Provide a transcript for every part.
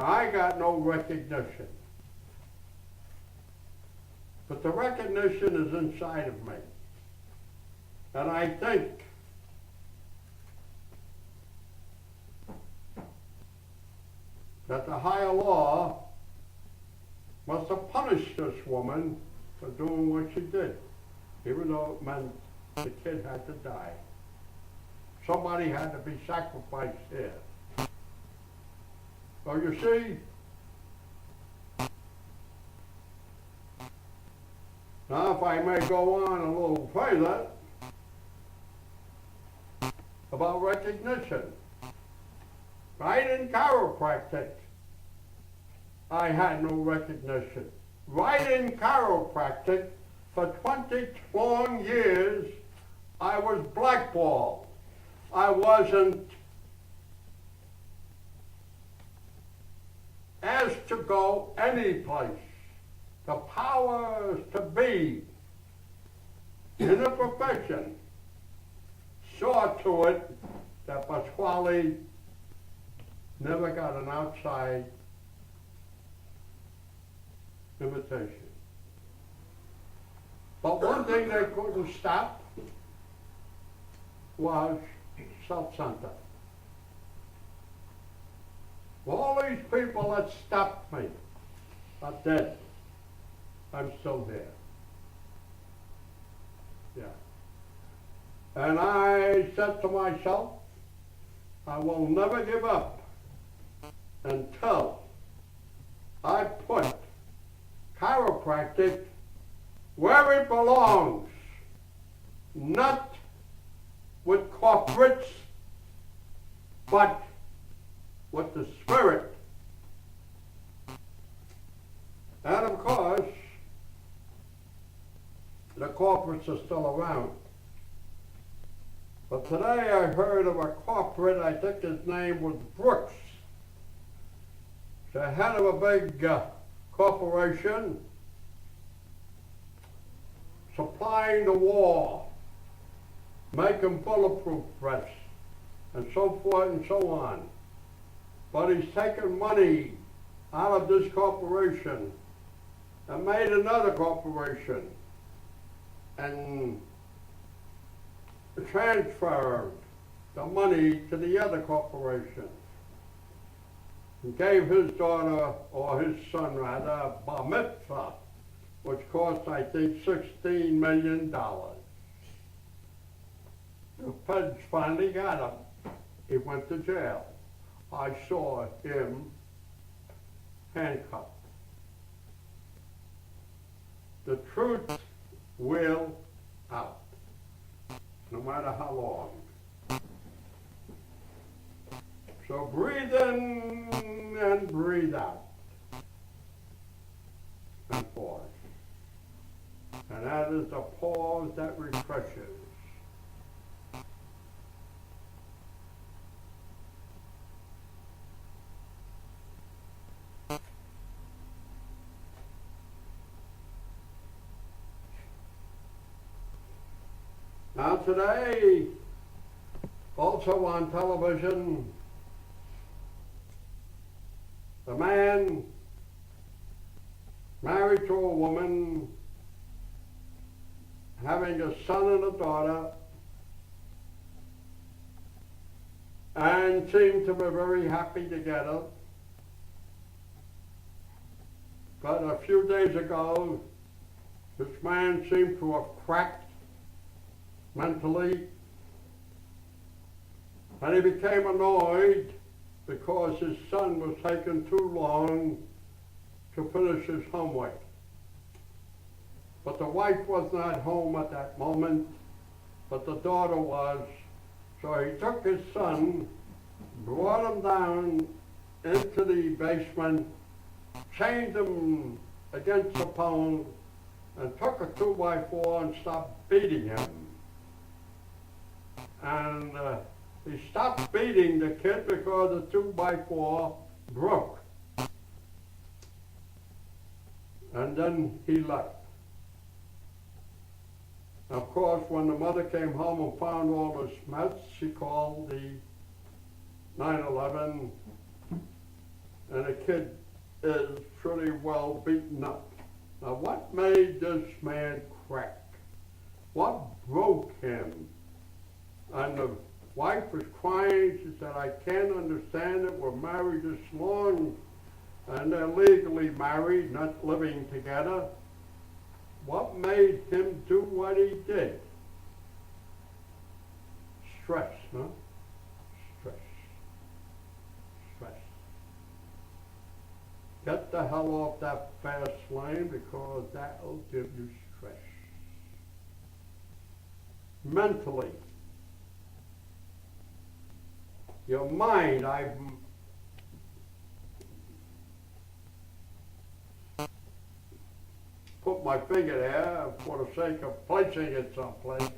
I got no recognition. But the recognition is inside of me. And I think that the higher law must have punished this woman for doing what she did, even though it meant the kid had to die. Somebody had to be sacrificed here. So you see, now if I may go on a little further about recognition. Right in chiropractic, I had no recognition. Right in chiropractic, for 20 long years, I was blackballed. I wasn't asked to go any place. The powers to be in a profession saw to it that Pasquale never got an outside invitation. But one thing they couldn't stop was self-center. All these people that stopped me are dead. I'm still here. Yeah. And I said to myself, I will never give up until I put chiropractic where it belongs, not with corporates, but with the spirit. And of course, the corporates are still around. But today I heard of a corporate, I think his name was Brooks, the head of a big corporation, supplying the war, making bulletproof vests, and so forth and so on. But he's taken money out of this corporation and made another corporation and transferred the money to the other corporation. He gave his daughter, or his son rather, a bar mitzvah, which cost, I think, $16 million. The feds finally got him. He went to jail. I saw him handcuffed. The truth will out, no matter how long. So breathe in and breathe out. And pause. And that is a pause that refreshes. Now today, also on television, the man married to a woman, having a son and a daughter, and seemed to be very happy together. But a few days ago, this man seemed to have cracked mentally, and he became annoyed because his son was taking too long to finish his homework. But the wife was not home at that moment, but the daughter was. So he took his son, brought him down into the basement, chained him against the post, and took a 2x4 and stopped beating him. And he stopped beating the kid because the 2x4 broke. And then he left. Of course, when the mother came home and found all this mess, she called the 911 and the kid is pretty well beaten up. Now, what made this man crack? What broke him? And the wife was crying. She said, I can't understand it. We're married this long, and they're legally married, not living together. What made him do what he did? Stress, huh? Stress. Stress. Get the hell off that fast lane, because that will give you stress. Mentally. Your mind, I've put my finger there for the sake of placing it someplace,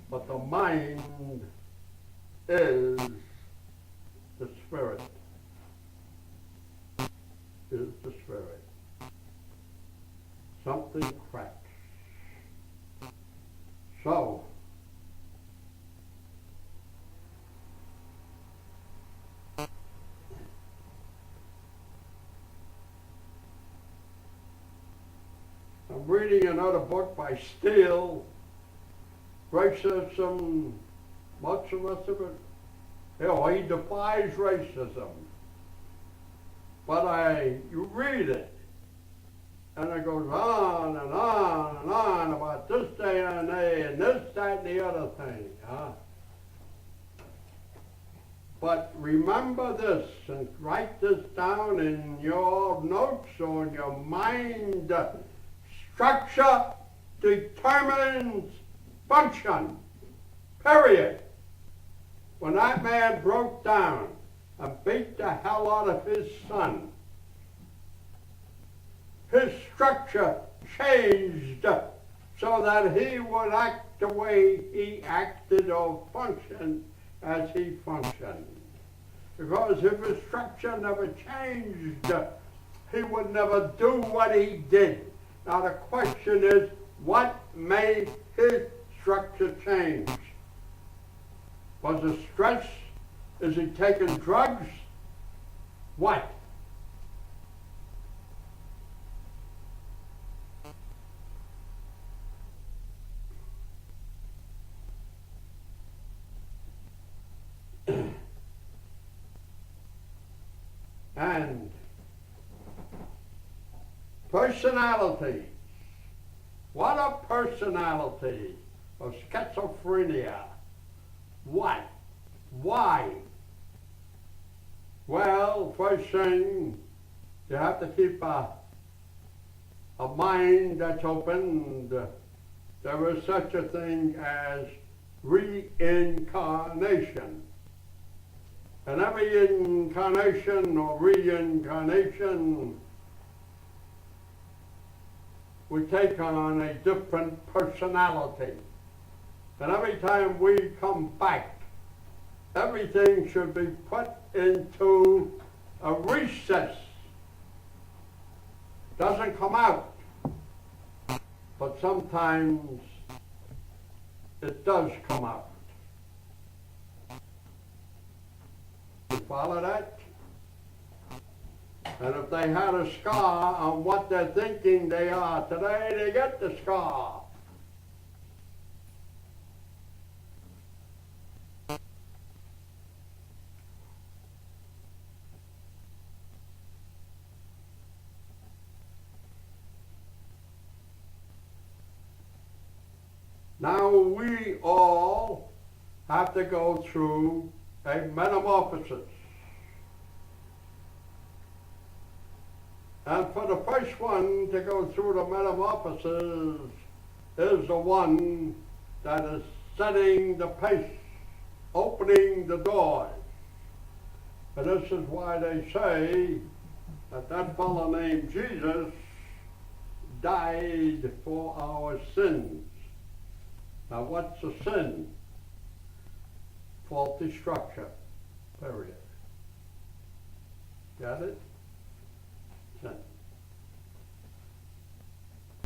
but the mind is the spirit. Is the spirit. Something cracks. So, I'm reading another book by Steele, Racism, much of it. You know, he defies racism. But you read it, and it goes on and on and on about this day and day and this, that, and the other thing. But remember this, and write this down in your notes or in your mind. Structure determines function, period. When that man broke down and beat the hell out of his son, his structure changed so that he would act the way he acted or function as he functioned. Because if his structure never changed, he would never do what he did. Now the question is, what made his structure change? Was it stress? Is he taking drugs? What? And personality. What a personality of schizophrenia. What? Why? Well, first thing, you have to keep a mind that's open. There is such a thing as reincarnation. And every incarnation or reincarnation, we take on a different personality. And every time we come back, everything should be put into a recess. Doesn't come out. But sometimes it does come out. You follow that? And if they had a scar on what they're thinking they are today, they get the scar. Now we all have to go through a metamorphosis. And for the first one to go through the metamorphosis is the one that is setting the pace, opening the doors. And this is why they say that that fellow named Jesus died for our sins. Now what's a sin? Faulty structure, period. Got it? Sin.